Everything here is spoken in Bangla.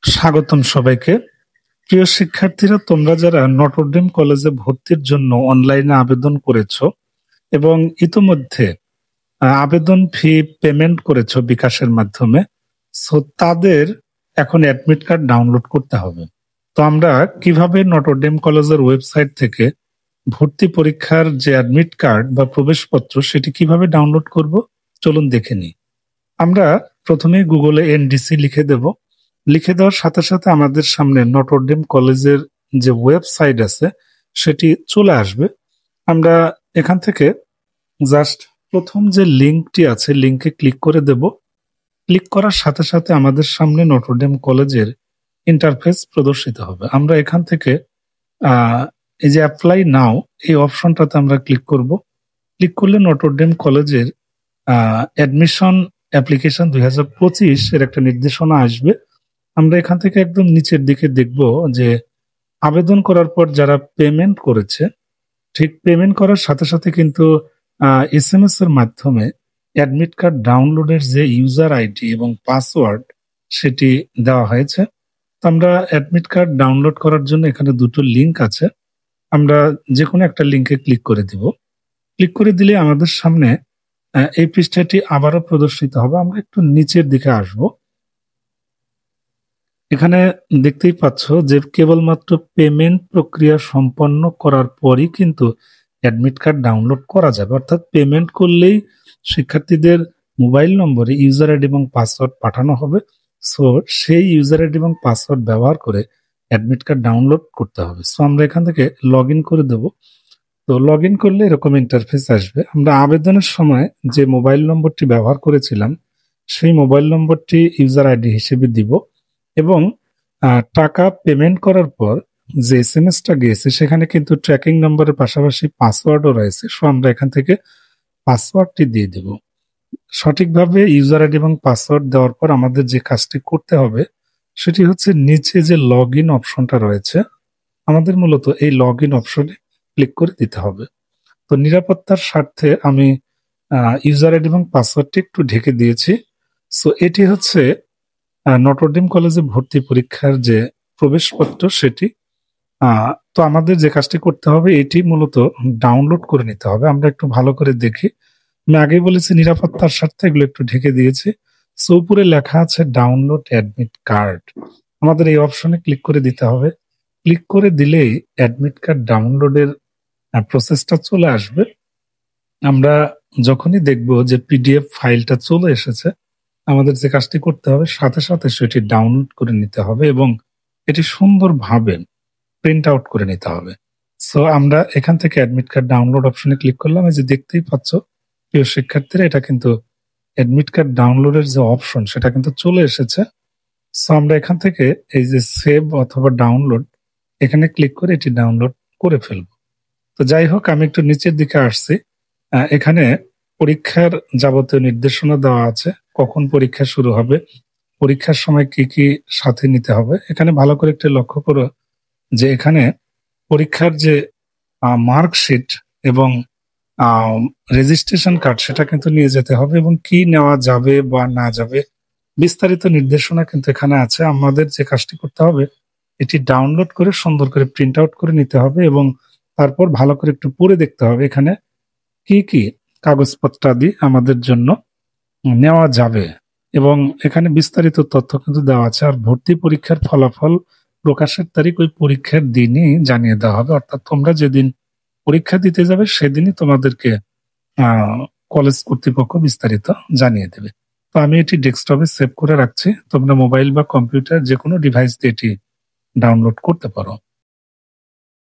স্বাগতম সবাইকে। প্রিয় শিক্ষার্থীরা, তোমরা যারা নটরডেম কলেজে ভর্তির জন্য অনলাইনে আবেদন করেছো এবং ইতোমধ্যে আবেদন ফি পেমেন্ট করেছো বিকাশের মাধ্যমে, সো তাদের এখন অ্যাডমিট কার্ড ডাউনলোড করতে হবে। তো আমরা কিভাবে নটরডেম কলেজের ওয়েবসাইট থেকে ভর্তি পরীক্ষার যে অ্যাডমিট কার্ড বা প্রবেশপত্র সেটি কিভাবে ডাউনলোড করব, চলুন দেখে নিই। আমরা প্রথমে গুগলে এনডিসি লিখে দেব। লিখে দেওয়ার সাথে সাথে আমাদের সামনে নটরডেম কলেজের যে ওয়েবসাইট আছে সেটি চলে আসবে। আমরা এখান থেকে জাস্ট প্রথম যে লিঙ্কটি আছে লিঙ্কে ক্লিক করে দেব। ক্লিক করার সাথে সাথে আমাদের সামনে নটরডেম কলেজের ইন্টারফেস প্রদর্শিত হবে। আমরা এখান থেকে এই যে অ্যাপ্লাই নাও এই অপশনটাতে আমরা ক্লিক করব। ক্লিক করলে নটরডেম কলেজের অ্যাডমিশন অ্যাপ্লিকেশন 2025 এর একটা নির্দেশনা আসবে। আমরা এখান থেকে একদম নিচের দিকে দেখব যে আবেদন করার পর যারা পেমেন্ট করেছে, ঠিক পেমেন্ট করার সাথে সাথে কিন্তু SMS এর মাধ্যমে অ্যাডমিট কার্ড ডাউনলোডের যে ইউজার আইডি এবং পাসওয়ার্ড সেটি দেওয়া হয়েছে। তো আমরা অ্যাডমিট কার্ড ডাউনলোড করার জন্য এখানে দুটো লিঙ্ক আছে, আমরা যে কোনো একটা লিঙ্কে ক্লিক করে দিব। ক্লিক করে দিলে আমাদের সামনে এই পৃষ্ঠাটি আবারও প্রদর্শিত হবে। আমরা একটু নিচের দিকে আসব। এখানে দেখতেই পাচ্ছ যে কেবলমাত্র পেমেন্ট প্রক্রিয়া সম্পন্ন করার পরই কিন্তু অ্যাডমিট কার্ড ডাউনলোড করা যাবে, অর্থাৎ পেমেন্ট করলেই শিক্ষার্থীদের মোবাইল নম্বরে ইউজার আইডি এবং পাসওয়ার্ড পাঠানো হবে। সো সেই ইউজার আইডি এবং পাসওয়ার্ড ব্যবহার করে অ্যাডমিট কার্ড ডাউনলোড করতে হবে। সো আমরা এখান থেকে লগ ইন করে দেব। তো লগ ইন করলে এরকম ইন্টারফেস আসবে। আমরা আবেদনের সময় যে মোবাইল নম্বরটি ব্যবহার করেছিলাম সেই মোবাইল নম্বরটি ইউজার আইডি হিসেবে দিব এবং টাকা পেমেন্ট করার পর যে SMS-টা গিয়েছে সেখানে কিন্তু ট্র্যাকিং নম্বরের পাশাপাশি পাসওয়ার্ডও রয়েছে। সো আমরা এখান থেকে পাসওয়ার্ডটি দিয়ে দেব। সঠিকভাবে ইউজার আইডি এবং পাসওয়ার্ড দেওয়ার পর আমাদের যে কাজটি করতে হবে সেটি হচ্ছে নিচে যে লগ ইন অপশনটা রয়েছে, আমাদের মূলত এই লগ ইন অপশনে ক্লিক করে দিতে হবে। তো নিরাপত্তার স্বার্থে আমি ইউজার আইডি এবং পাসওয়ার্ডটি একটু ঢেকে দিয়েছি। সো এটি হচ্ছে নটরডেম কলেজে ভর্তি পরীক্ষার যে প্রবেশপত্র সেটি। তো আমাদের যে কাজটি করতে হবে এটি মূলত ডাউনলোড করে নিতে হবে। আমরা একটু ভালো করে দেখি। আমি আগেই বলেছি নিরাপত্তার স্বার্থে এগুলো একটু ঢেকে দিয়েছি। সো উপরে লেখা আছে ডাউনলোড অ্যাডমিট কার্ড। আমাদের এই অপশনে ক্লিক করে দিতে হবে। ক্লিক করে দিলেই অ্যাডমিট কার্ড ডাউনলোডের প্রসেসটা চলে আসবে। আমরা যখনই দেখব যে PDF ফাইলটা চলে এসেছে, আমাদের যে কাজটি করতে হবে সাথে সাথে সেটি ডাউনলোড করে নিতে হবে এবং এটি সুন্দরভাবে প্রিন্ট আউট করে নিতে হবে। সো আমরা এখান থেকে অ্যাডমিট কার্ড ডাউনলোড অপশনে ক্লিক করলাম। এই যে দেখতেই পাচ্ছ প্রিয় শিক্ষার্থীরা, এটা কিন্তু অ্যাডমিট কার্ড ডাউনলোডের যে অপশন সেটা কিন্তু চলে এসেছে। সো আমরা এখান থেকে এই যে সেভ অথবা ডাউনলোড এখানে ক্লিক করে এটি ডাউনলোড করে ফেলব। তো যাই হোক, আমি একটু নিচের দিকে আসছি। এখানে পরীক্ষার যাবতীয় নির্দেশনা দেওয়া আছে, কখন পরীক্ষা শুরু হবে, পরীক্ষার সময় কি কি সাথে নিতে হবে। এখানে ভালো করে একটু লক্ষ্য করো যে এখানে পরীক্ষার যে মার্কশিট এবং রেজিস্ট্রেশন কার্ড সেটা কিন্তু নিয়ে যেতে হবে এবং কি নেওয়া যাবে বা না যাবে বিস্তারিত নির্দেশনা কিন্তু এখানে আছে। আমাদের যে কাজটি করতে হবে এটি ডাউনলোড করে সুন্দর করে প্রিন্ট আউট করে নিতে হবে এবং তারপর ভালো করে একটু পড়ে দেখতে হবে এখানে কি কি কাগজপত্রাদি আমাদের জন্য নেওয়া যাবে এবং এখানে বিস্তারিত তথ্য কিন্তু দেওয়া আছে। আর ভর্তি পরীক্ষার ফলাফল প্রকাশের তারিখ ওই পরীক্ষার দিনই জানিয়ে দেওয়া হবে, অর্থাৎ তোমরা যেদিন পরীক্ষা দিতে যাবে সেদিনই তোমাদেরকে কলেজ কর্তৃপক্ষ বিস্তারিত জানিয়ে দেবে। তো আমি এটি ডেস্কটপে সেভ করে রাখছি, তোমরা মোবাইল বা কম্পিউটার যে কোনো ডিভাইস দিয়ে এটি ডাউনলোড করতে পারো।